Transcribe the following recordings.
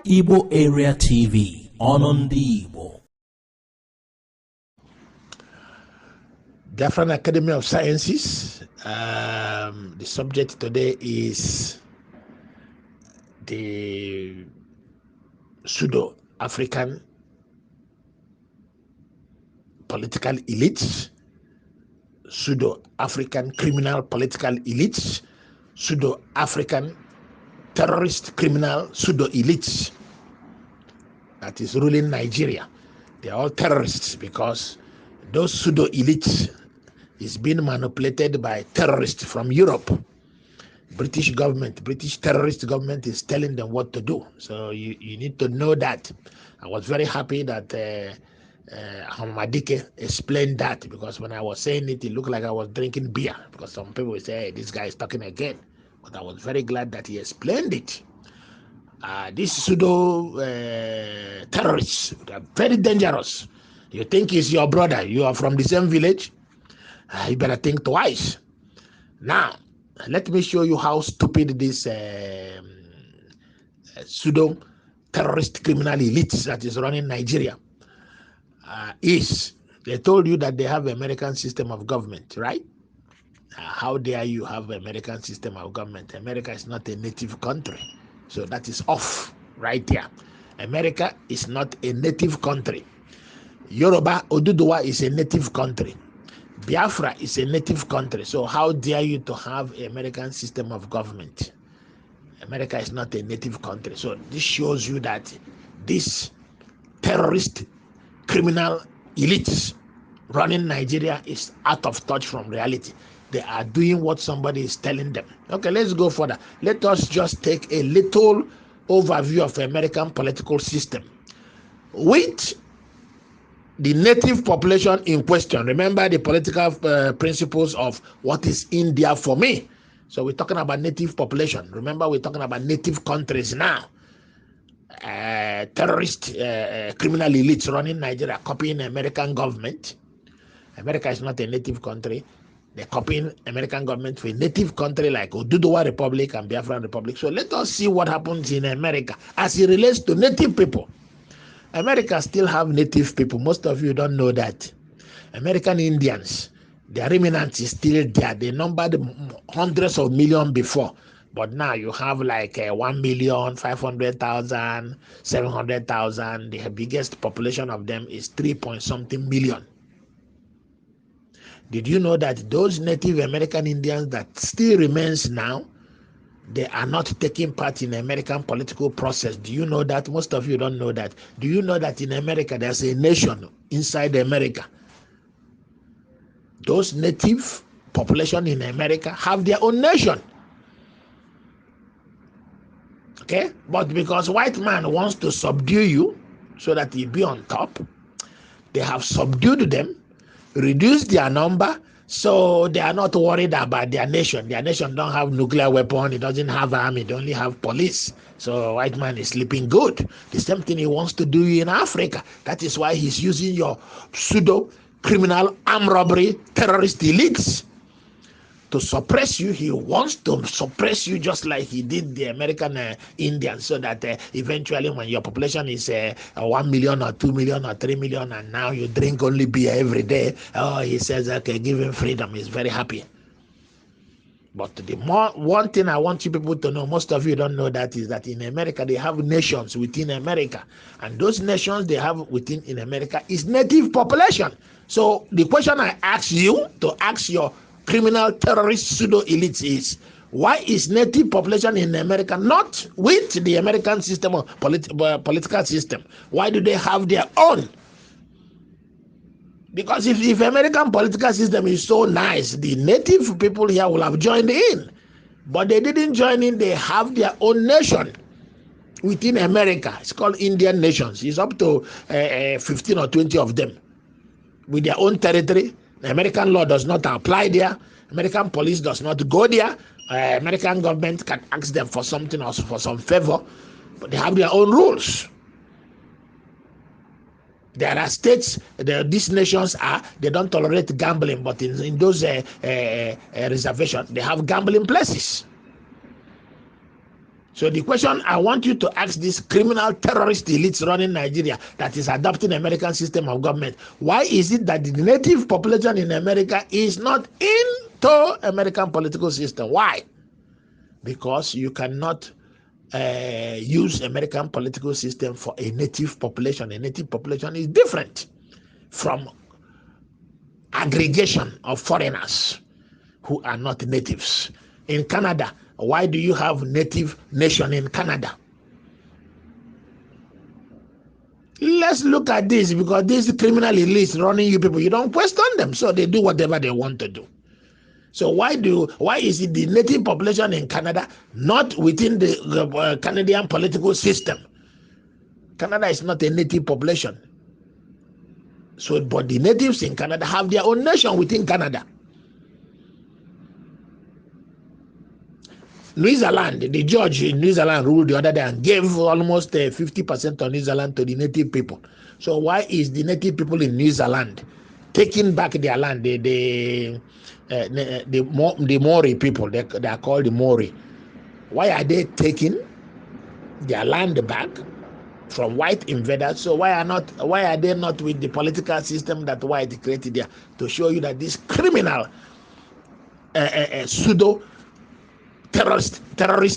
Igbo Area TV on the Igbo. Biafra and Academy of Sciences. The subject today is the pseudo-African political elites, pseudo-African criminal political elites, pseudo-African terrorist criminal pseudo-elites that is ruling Nigeria. They are all terrorists because those pseudo-elites is being manipulated by terrorists from Europe. British terrorist government is telling them what to do. So you need to know that. I was very happy that Hamadike explained that, because when I was saying it, it looked like I was drinking beer, because some people will say, hey, this guy is talking again. But I was very glad that he explained it. These pseudo terrorists are very dangerous. You think he's your brother, you are from the same village, you better think twice. Now, let me show you how stupid this pseudo terrorist criminal elites that is running Nigeria is. They told you that they have an American system of government, right? How dare you have an American system of government? America is not a native country. So that is off right there. America is not a native country. Yoruba, Oduduwa is a native country. Biafra is a native country. So how dare you to have an American system of government? America is not a native country. So this shows you that this terrorist criminal elites running Nigeria is out of touch from reality. They are doing what somebody is telling them. Okay, let's go further. Let us just take a little overview of the American political system. With the native population in question, remember the political principles of what is India for me. So we're talking about native population. Remember, we're talking about native countries now. Terrorist criminal elites running Nigeria, copying the American government. America is not a native country. They're copying American government for a native country like Oduduwa Republic and Biafra Republic. So let us see what happens in America as it relates to native people. America still have native people. Most of you don't know that. American Indians, their remnants is still there. They numbered hundreds of millions before. But now you have like 1,500,000, 700,000. The biggest population of them is 3-point-something million. Did you know that those Native American Indians that still remains now, they are not taking part in the American political process? Do you know that? Most of you don't know that. Do you know that in America there's a nation inside America? Those native population in America have their own nation. Okay? But because white man wants to subdue you so that he be on top, they have subdued them, reduce their number, so they are not worried about their nation. Their nation don't have nuclear weapon, it doesn't have army, it only have police. So white man is sleeping good. The same thing he wants to do in Africa. That is why he's using your pseudo criminal armed robbery terrorist elites to suppress you. He wants to suppress you just like he did the American Indians, so that eventually when your population is 1 million or 2 million or 3 million, and now you drink only beer every day, he says, okay, give him freedom. He's very happy. But one thing I want you people to know, most of you don't know that, is that in America they have nations within America, and those nations they have within in America is native population. So the question I ask you to ask your criminal terrorist pseudo elites is, why is native population in America not with the American system of political system? Why do they have their own? Because if American political system is so nice, the native people here will have joined in. But they didn't join in. They have their own nation within America. It's called Indian nations. It's up to 15 or 20 of them with their own territory. The American law does not apply there. American police does not go there. American government can ask them for something or for some favor, but they have their own rules. There are states, these nations they don't tolerate gambling, but in those reservations, they have gambling places. So the question I want you to ask this criminal terrorist elites running Nigeria that is adopting American system of government, why is it that the native population in America is not into American political system? Why? Because you cannot use American political system for a native population. A native population is different from aggregation of foreigners who are not natives. In Canada, why do you have native nation in Canada? Let's look at this, because these criminal elites running you people, you don't question them, so they do whatever they want to do. So why is it the native population in Canada not within the Canadian political system? Canada is not a native population. So, but the natives in Canada have their own nation within Canada. New Zealand, the judge in New Zealand ruled the other day and gave almost 50% of New Zealand to the native people. So why is the native people in New Zealand taking back their land? The Maori people, they are called the Maori. Why are they taking their land back from white invaders? So why are they not with the political system that white created there, to show you that this criminal pseudo terrorist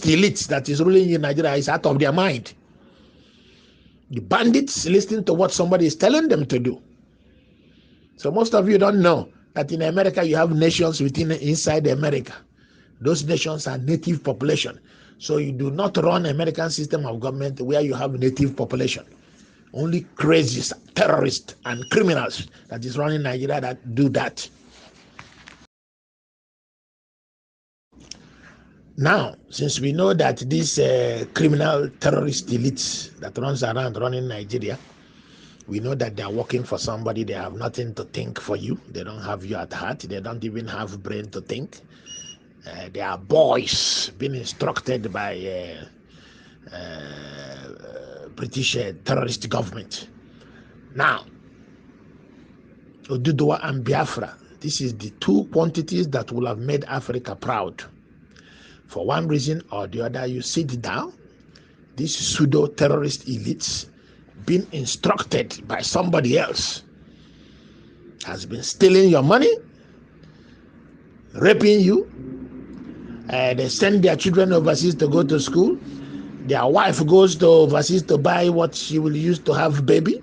elites that is ruling in Nigeria is out of their mind? The bandits listening to what somebody is telling them to do. So most of you don't know that in America you have nations inside America. Those nations are native population. So you do not run American system of government where you have native population. Only crazy terrorists and criminals that is running Nigeria that do that. Now, since we know that these criminal terrorist elites that runs around running Nigeria, we know that they are working for somebody. They have nothing to think for you. They don't have you at heart. They don't even have brain to think. They are boys being instructed by British terrorist government. Now, Oduduwa and Biafra, this is the two quantities that will have made Africa proud. For one reason or the other, you sit down, these pseudo-terrorist elites being instructed by somebody else has been stealing your money, raping you. They send their children overseas to go to school. Their wife goes to overseas to buy what she will use to have baby.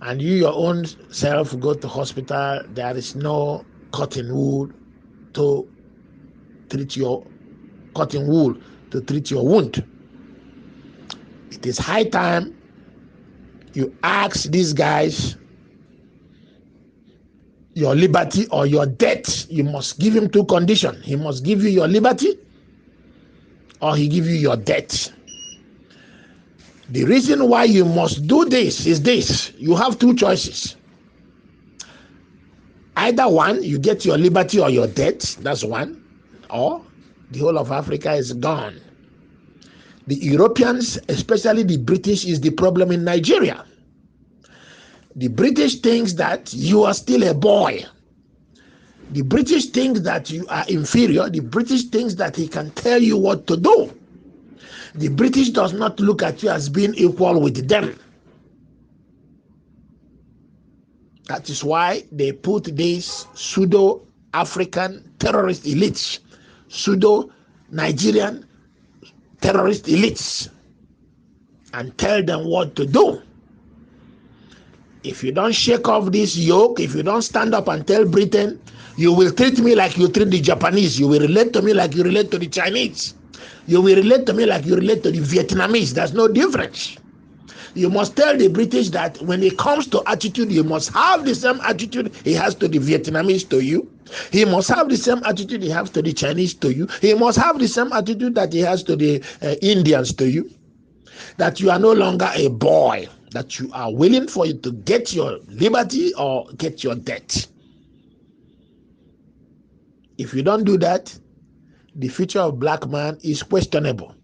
And you, your own self, go to hospital. There is no cotton wool to treat your wound. It is high time you ask these guys your liberty or your debt. You must give him two conditions. He must give you your liberty or he give you your debt. The reason why you must do this is this. You have two choices. Either one, you get your liberty or your debt. That's one. Or the whole of Africa is gone. The Europeans, especially the British, is the problem in Nigeria. The British thinks that you are still a boy. The British thinks that you are inferior. The British thinks that he can tell you what to do. The British does not look at you as being equal with them. That is why they put these pseudo-African terrorist elites, pseudo-Nigerian terrorist elites, and tell them what to do. If you don't shake off this yoke, if you don't stand up and tell Britain, you will treat me like you treat the Japanese, you will relate to me like you relate to the Chinese, you will relate to me like you relate to the Vietnamese. There's no difference. You must tell the British that when it comes to attitude, you must have the same attitude he has to the Vietnamese to you. He must have the same attitude he has to the Chinese to you. He must have the same attitude that he has to the Indians to you. That you are no longer a boy, that you are willing for you to get your liberty or get your debt. If you don't do that, the future of black man is questionable.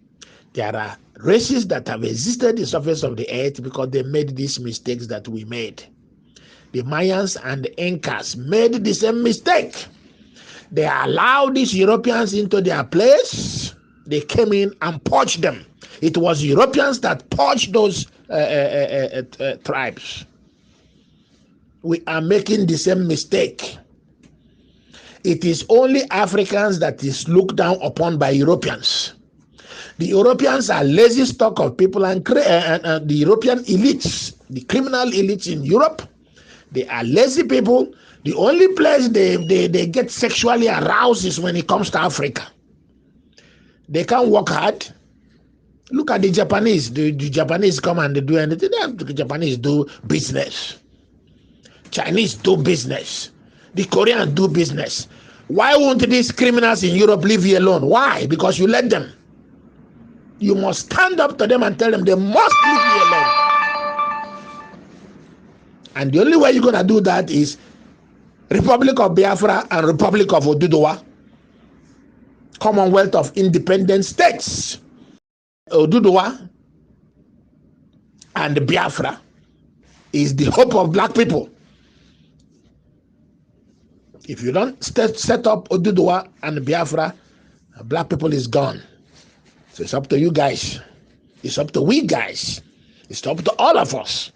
There are races that have existed on the surface of the earth because they made these mistakes that we made. The Mayans and the Incas made the same mistake. They allowed these Europeans into their place. They came in and poached them. It was Europeans that purged those tribes. We are making the same mistake. It is only Africans that is looked down upon by Europeans. The Europeans are lazy stock of people, and the European elites, the criminal elites in Europe, they are lazy people. The only place they get sexually aroused is when it comes to Africa. They can't work hard. Look at the Japanese. The Japanese come and they do anything. The Japanese do business. Chinese do business. The Koreans do business. Why won't these criminals in Europe leave you alone? Why? Because you let them. You must stand up to them and tell them they must leave you alone. And the only way you're going to do that is Republic of Biafra and Republic of Oduduwa, Commonwealth of Independent States. Oduduwa and Biafra is the hope of black people. If you don't set up Oduduwa and Biafra, black people is gone. So it's up to you guys. It's up to we guys. It's up to all of us.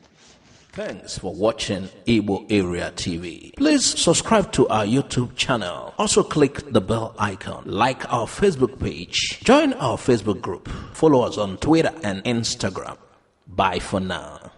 Thanks for watching Igbo Area TV. Please subscribe to our YouTube channel. Also click the bell icon. Like our Facebook page. Join our Facebook group. Follow us on Twitter and Instagram. Bye for now.